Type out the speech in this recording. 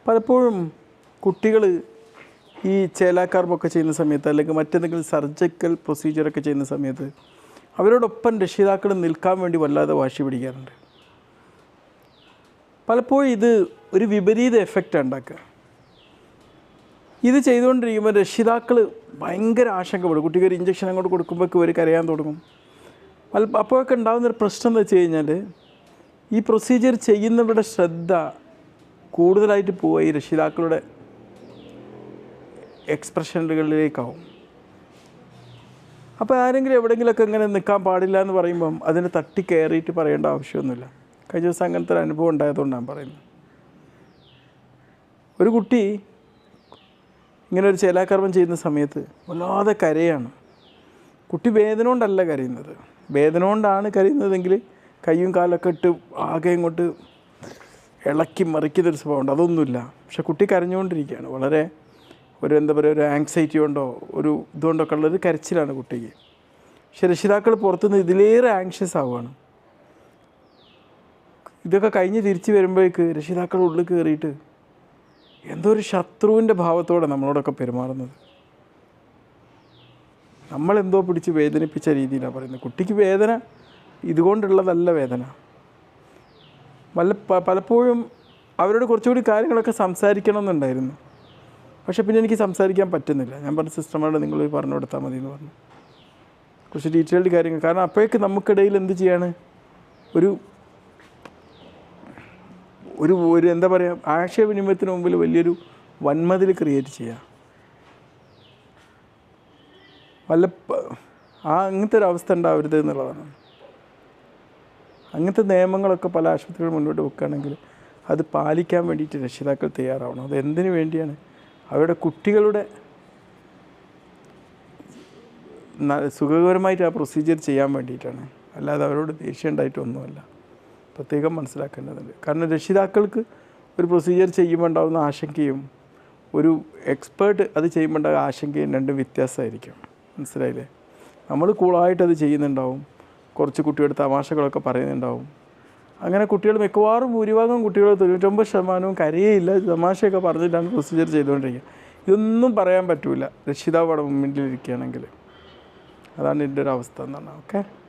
പലപ്പോഴും കുട്ടികൾ ഈ ചേലാക്കാർമൊക്കെ ചെയ്യുന്ന സമയത്ത് അല്ലെങ്കിൽ മറ്റെന്തെങ്കിലും സർജിക്കൽ പ്രൊസീജിയറൊക്കെ ചെയ്യുന്ന സമയത്ത് അവരോടൊപ്പം രക്ഷിതാക്കൾ നിൽക്കാൻ വേണ്ടി വല്ലാതെ വാശി പിടിക്കാറുണ്ട്. പലപ്പോഴും ഇത് ഒരു വിപരീത എഫക്റ്റാണ് ഉണ്ടാക്കുക. ഇത് ചെയ്തുകൊണ്ടിരിക്കുമ്പോൾ രക്ഷിതാക്കൾ ഭയങ്കര ആശങ്കപ്പെടും. കുട്ടിക്ക് ഒരു ഇഞ്ചക്ഷൻ അങ്ങോട്ട് കൊടുക്കുമ്പോഴേക്ക് ഒരു കരയാൻ തുടങ്ങും. അപ്പോഴൊക്കെ ഉണ്ടാകുന്നൊരു പ്രശ്നം എന്ന് വെച്ച് കഴിഞ്ഞാൽ ഈ പ്രൊസീജിയർ ചെയ്യുന്നവരുടെ ശ്രദ്ധ കൂടുതലായിട്ട് പോവുക ഈ രക്ഷിതാക്കളുടെ എക്സ്പ്രഷനുകളിലേക്കാവും. അപ്പോൾ ആരെങ്കിലും എവിടെയെങ്കിലുമൊക്കെ ഇങ്ങനെ നിൽക്കാൻ പാടില്ല എന്ന് പറയുമ്പം അതിനെ തട്ടി കയറിയിട്ട് പറയേണ്ട ആവശ്യമൊന്നുമില്ല. കഴിഞ്ഞ ദിവസം അങ്ങനത്തെ ഒരു അനുഭവം ഉണ്ടായതുകൊണ്ടാണ് പറയുന്നത്. ഒരു കുട്ടി ഇങ്ങനെ ഒരു ചേലാകർമ്മം ചെയ്യുന്ന സമയത്ത് വല്ലാതെ കരയാണ്. കുട്ടി വേദന കൊണ്ടല്ല കരയുന്നത്. വേദന കൊണ്ടാണ് കരയുന്നതെങ്കിൽ കയ്യും കാലൊക്കെ ഇട്ട് ആകെ ഇങ്ങോട്ട് ഇളക്കി മറിക്കുന്നൊരു സ്വഭാവമുണ്ട്. അതൊന്നുമില്ല. പക്ഷെ കുട്ടി കരഞ്ഞുകൊണ്ടിരിക്കുകയാണ്. വളരെ എന്താ പറയുക, ഒരു ആങ്സൈറ്റി കൊണ്ടോ ഒരു ഇതുകൊണ്ടൊക്കെ ഉള്ളൊരു കരച്ചിലാണ് കുട്ടിക്ക്. പക്ഷെ രക്ഷിതാക്കൾ പുറത്തുനിന്ന് ഇതിലേറെ ആങ്ഷ്യസ് ആവുകയാണ്. ഇതൊക്കെ കഴിഞ്ഞ് തിരിച്ച് വരുമ്പോഴേക്ക് രക്ഷിതാക്കളുടെ ഉള്ളിൽ കയറിയിട്ട് എന്തോ ഒരു ശത്രുവിൻ്റെ ഭാവത്തോടെ നമ്മളോടൊക്കെ പെരുമാറുന്നത്. നമ്മളെന്തോ പിടിച്ച് വേദനിപ്പിച്ച രീതിയിലാണ് പറയുന്നത്. കുട്ടിക്ക് വേദന ഇതുകൊണ്ടുള്ളതല്ല വേദന. പലപ്പോഴും അവരോട് കുറച്ചുകൂടി കാര്യങ്ങളൊക്കെ സംസാരിക്കണമെന്നുണ്ടായിരുന്നു. പക്ഷെ പിന്നെ എനിക്ക് സംസാരിക്കാൻ പറ്റുന്നില്ല. ഞാൻ പറഞ്ഞ സിസ്റ്റർമാരോട് നിങ്ങൾ പറഞ്ഞു കൊടുത്താൽ മതി എന്ന് പറഞ്ഞു. കുറച്ച് ഡീറ്റെയിൽഡ് കാര്യങ്ങൾ. കാരണം അപ്പോഴേക്ക് നമുക്കിടയിൽ എന്ത് ചെയ്യാണ്, ഒരു എന്താ പറയുക, ആശയവിനിമയത്തിന് മുമ്പിൽ വലിയൊരു വന്മതിൽ ക്രിയേറ്റ് ചെയ്യുക. അങ്ങനത്തെ ഒരു അവസ്ഥ ഉണ്ടാവരുത് എന്നുള്ളതാണ്. അങ്ങനത്തെ നിയമങ്ങളൊക്കെ പല ആശുപത്രികൾ മുന്നോട്ട് വെക്കുകയാണെങ്കിൽ അത് പാലിക്കാൻ വേണ്ടിയിട്ട് രക്ഷിതാക്കൾ തയ്യാറാവണം. അത് എന്തിനു വേണ്ടിയാണ്? അവരുടെ കുട്ടികളുടെ സുഖകരമായിട്ട് ആ പ്രൊസീജിയർ ചെയ്യാൻ വേണ്ടിയിട്ടാണ്. അല്ലാതെ അവരോട് ദേഷ്യം ഉണ്ടായിട്ടൊന്നുമല്ല. പ്രത്യേകം മനസ്സിലാക്കേണ്ടതുണ്ട്. കാരണം രക്ഷിതാക്കൾക്ക് ഒരു പ്രൊസീജിയർ ചെയ്യുമ്പോൾ ഉണ്ടാകുന്ന ആശങ്കയും ഒരു എക്സ്പേർട്ട് അത് ചെയ്യുമ്പോൾ ഉണ്ടാകുന്ന ആശങ്കയും രണ്ടും വ്യത്യാസമായിരിക്കും. മനസ്സിലായില്ലേ? നമ്മൾ കൂളായിട്ട് അത് ചെയ്യുന്നുണ്ടാവും. കുറച്ച് കുട്ടികളുടെ തമാശകളൊക്കെ പറയുന്നുണ്ടാവും. അങ്ങനെ കുട്ടികൾ മിക്കവാറും ഭൂരിഭാഗം കുട്ടികൾ 99% കരയേയില്ല, തമാശയൊക്കെ പറഞ്ഞിട്ടാണ് പ്രൊസീജിയർ ചെയ്തുകൊണ്ടിരിക്കുക. ഇതൊന്നും പറയാൻ പറ്റില്ല രക്ഷിതാവ് അവിടെ മുന്നിലിരിക്കുകയാണെങ്കിൽ. അതാണ് എൻ്റെ ഒരു അവസ്ഥ എന്നാണ്. ഓക്കെ.